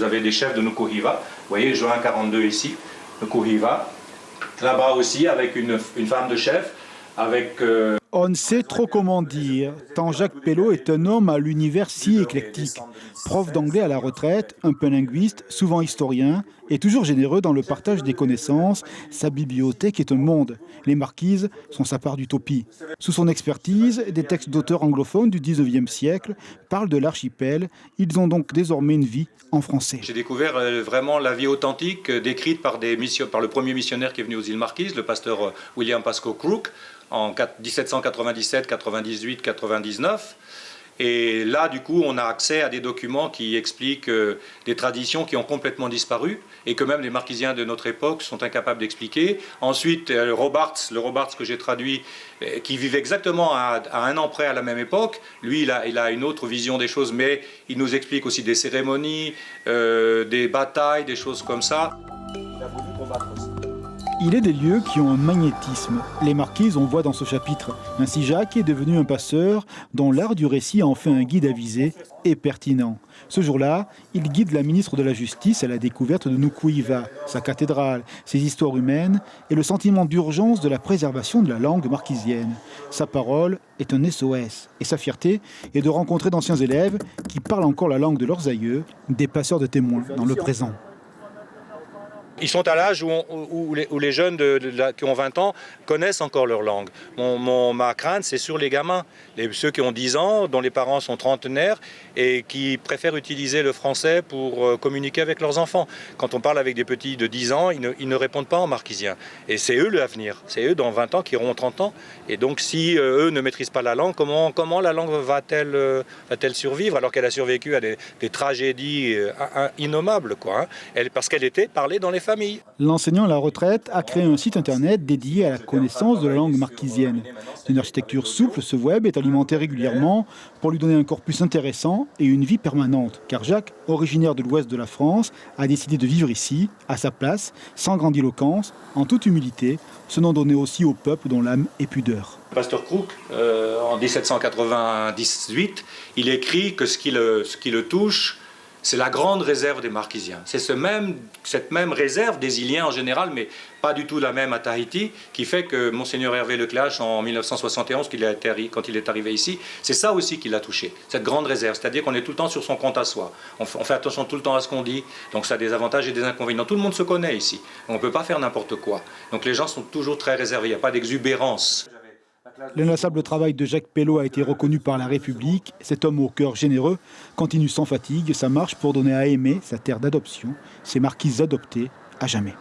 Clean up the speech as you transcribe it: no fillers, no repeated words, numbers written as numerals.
avez des chefs de Nukuhiva. Vous voyez, juin 42 ici, Nukuhiva. Là-bas aussi, avec une femme de chef, avec... On ne sait trop comment dire, tant Jacques Pello est un homme à l'univers si éclectique. Prof d'anglais à la retraite, un peu linguiste, souvent historien, et toujours généreux dans le partage des connaissances, sa bibliothèque est un monde. Les marquises sont sa part d'utopie. Sous son expertise, des textes d'auteurs anglophones du 19e siècle parlent de l'archipel. Ils ont donc désormais une vie en français. J'ai découvert vraiment la vie authentique décrite par le premier missionnaire qui est venu aux îles Marquises, le pasteur William Pascoe Crook, en 1797, 98, 99. Et là, du coup, on a accès à des documents qui expliquent des traditions qui ont complètement disparu et que même les marquisiens de notre époque sont incapables d'expliquer. Ensuite, le Robarts que j'ai traduit, qui vivait exactement à un an près à la même époque, lui, il a une autre vision des choses, mais il nous explique aussi des cérémonies, des batailles, des choses comme ça. Il a voulu combattre aussi. Il est des lieux qui ont un magnétisme. Les marquises, on voit dans ce chapitre. Ainsi, Jacques est devenu un passeur dont l'art du récit en fait un guide avisé et pertinent. Ce jour-là, il guide la ministre de la Justice à la découverte de Nukuhiva, sa cathédrale, ses histoires humaines et le sentiment d'urgence de la préservation de la langue marquisienne. Sa parole est un SOS et sa fierté est de rencontrer d'anciens élèves qui parlent encore la langue de leurs aïeux, des passeurs de témoins dans le présent. Ils sont à l'âge où les jeunes qui ont 20 ans connaissent encore leur langue. Ma crainte, c'est sur les gamins, ceux qui ont 10 ans, dont les parents sont trentenaires et qui préfèrent utiliser le français pour communiquer avec leurs enfants. Quand on parle avec des petits de 10 ans, ils ne répondent pas en marquisien. Et c'est eux l'avenir. C'est eux dans 20 ans qui auront 30 ans. Et donc si eux ne maîtrisent pas la langue, comment la langue va-t-elle survivre alors qu'elle a survécu à des tragédies innommables, quoi, hein, parce qu'elle était parlée dans les familles. L'enseignant à la retraite a créé un site internet dédié à la connaissance de la langue marquisienne. D'une architecture souple, ce web est alimenté régulièrement pour lui donner un corpus intéressant et une vie permanente. Car Jacques, originaire de l'ouest de la France, a décidé de vivre ici, à sa place, sans grandiloquence, en toute humilité, ce nom donné aussi au peuple dont l'âme est pudeur. Pasteur Crook, en 1798, il écrit que ce qui le touche, c'est la grande réserve des Marquisiens. C'est cette même réserve des Iliens en général, mais pas du tout la même à Tahiti, qui fait que Monseigneur Hervé Leclache, en 1971, quand il est arrivé ici, c'est ça aussi qui l'a touché, cette grande réserve. C'est-à-dire qu'on est tout le temps sur son compte à soi. On fait attention tout le temps à ce qu'on dit, donc ça a des avantages et des inconvénients. Tout le monde se connaît ici, on ne peut pas faire n'importe quoi. Donc les gens sont toujours très réservés, il n'y a pas d'exubérance. L'inlassable travail de Jacques Pello a été reconnu par la République. Cet homme au cœur généreux continue sans fatigue sa marche pour donner à aimer sa terre d'adoption, ses marquises adoptées à jamais.